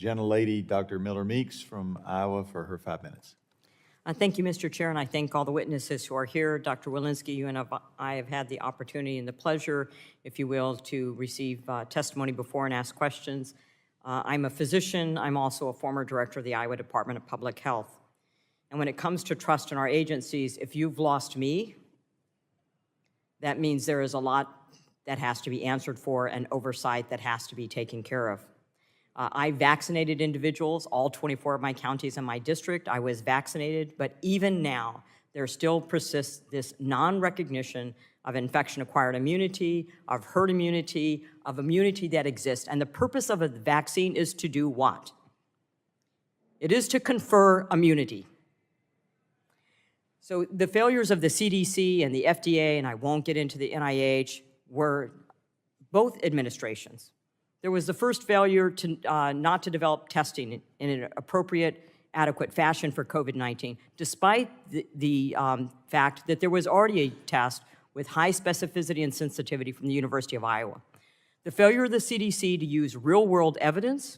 gentlelady, Dr. Miller-Meeks from Iowa, for her 5 minutes. Thank you, Mr. Chair, and I thank all the witnesses who are here. Dr. Walensky, you and I have had the opportunity and the pleasure, if you will, to receive testimony before and ask questions. I'm a physician. I'm also a former director of the Iowa Department of Public Health. And when it comes to trust in our agencies, if you've lost me, that means there is a lot that has to be answered for and oversight that has to be taken care of. I vaccinated individuals, all 24 of my counties in my district. I was vaccinated, but even now, there still persists this non-recognition of infection-acquired immunity, of herd immunity, of immunity that exists. And the purpose of a vaccine is to do what? It is to confer immunity. So the failures of the CDC and the FDA, and I won't get into the NIH, were both administrations. There was the first failure to not to develop testing in an appropriate, adequate fashion for COVID-19, despite the fact that there was already a test with high specificity and sensitivity from the University of Iowa. The failure of the CDC to use real-world evidence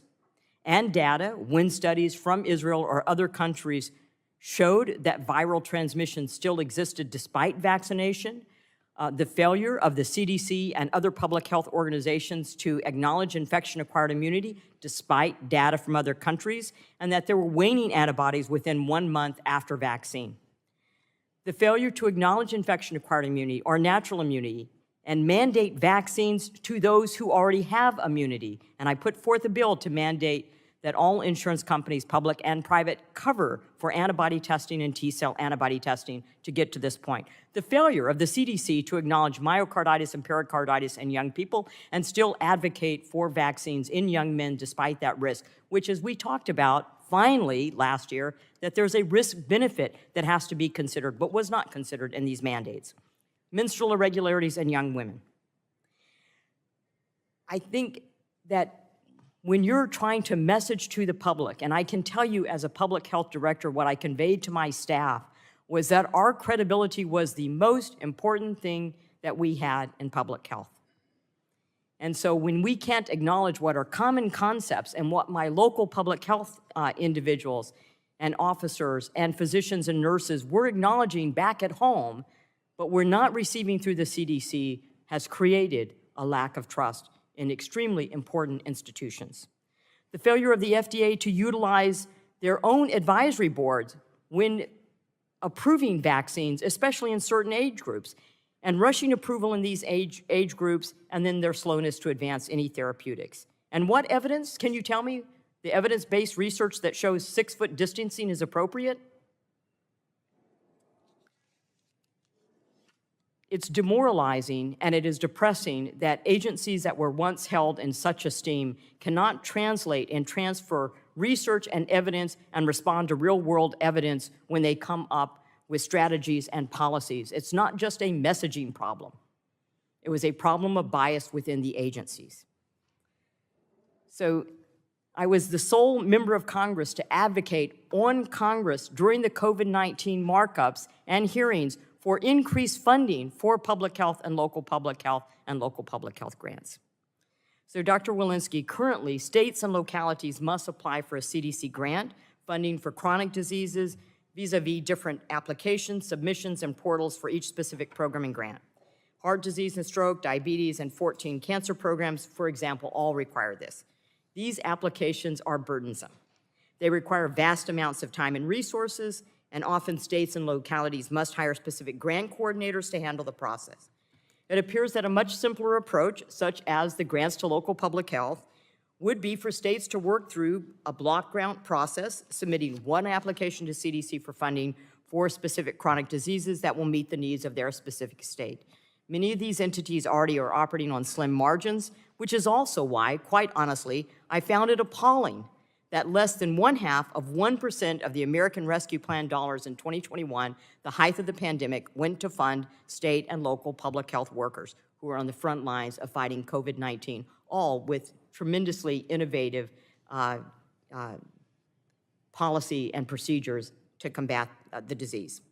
and data when studies from Israel or other countries showed that viral transmission still existed despite vaccination. The failure of the CDC and other public health organizations to acknowledge infection-acquired immunity despite data from other countries, and that there were waning antibodies within 1 month after vaccine. The failure to acknowledge infection-acquired immunity or natural immunity and mandate vaccines to those who already have immunity. And I put forth a bill to mandate that all insurance companies, public and private, cover for antibody testing and T-cell antibody testing to get to this point. The failure of the CDC to acknowledge myocarditis and pericarditis in young people and still advocate for vaccines in young men despite that risk, which, as we talked about finally last year, that there's a risk-benefit that has to be considered, but was not considered in these mandates. Menstrual irregularities in young women. I think that when you're trying to message to the public, and I can tell you as a public health director, what I conveyed to my staff was that our credibility was the most important thing that we had in public health. And so when we can't acknowledge what are common concepts and what my local public health individuals and officers and physicians and nurses were acknowledging back at home, but we're not receiving through the CDC, has created a lack of trust in extremely important institutions. The failure of the FDA to utilize their own advisory boards when approving vaccines, especially in certain age groups, and rushing approval in these age groups, and then their slowness to advance any therapeutics. And what evidence, can you tell me, the evidence-based research that shows 6-foot distancing is appropriate? It's demoralizing and it is depressing that agencies that were once held in such esteem cannot translate and transfer research and evidence and respond to real-world evidence when they come up with strategies and policies. It's not just a messaging problem. It was a problem of bias within the agencies. So I was the sole member of Congress to advocate on Congress during the COVID-19 markups and hearings for increased funding for public health and local public health grants. So Dr. Walensky, currently states and localities must apply for a CDC grant, funding for chronic diseases, vis-a-vis different applications, submissions, and portals for each specific program and grant. Heart disease and stroke, diabetes, and 14 cancer programs, for example, all require this. These applications are burdensome. They require vast amounts of time and resources, and often states and localities must hire specific grant coordinators to handle the process. It appears that a much simpler approach, such as the grants to local public health, would be for states to work through a block grant process, submitting one application to CDC for funding for specific chronic diseases that will meet the needs of their specific state. Many of these entities already are operating on slim margins, which is also why, quite honestly, I found it appalling that less than 0.5% of the American Rescue Plan dollars in 2021, the height of the pandemic, went to fund state and local public health workers who are on the front lines of fighting COVID-19, all with tremendously innovative policy and procedures to combat the disease.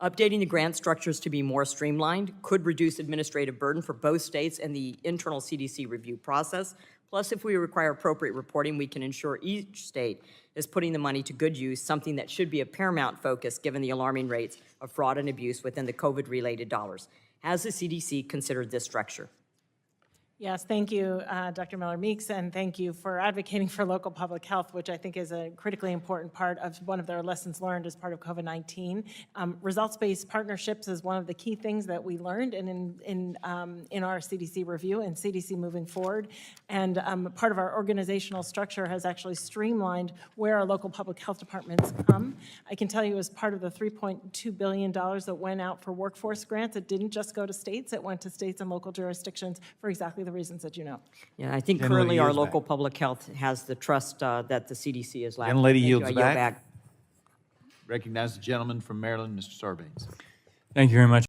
Updating the grant structures to be more streamlined could reduce administrative burden for both states and the internal CDC review process, Plus, if we require appropriate reporting, we can ensure each state is putting the money to good use, something that should be a paramount focus given the alarming rates of fraud and abuse within the COVID-related dollars. Has the CDC considered this structure? Yes, thank you, Dr. Miller-Meeks, and thank you for advocating for local public health, which I think is a critically important part of one of their lessons learned as part of COVID-19. Results-based partnerships is one of the key things that we learned in our CDC review and CDC moving forward. And part of our organizational structure has actually streamlined where our local public health departments come. I can tell you as part of the $3.2 billion that went out for workforce grants, it didn't just go to states, it went to states and local jurisdictions for exactly the reasons that you know. Yeah, I think Gentlelady currently our yields local back. public health has the trust that the CDC is lacking. Gentlelady Thank you. yields I yield back. Recognize the gentleman from Maryland, Mr. Sarbanes. Thank you very much.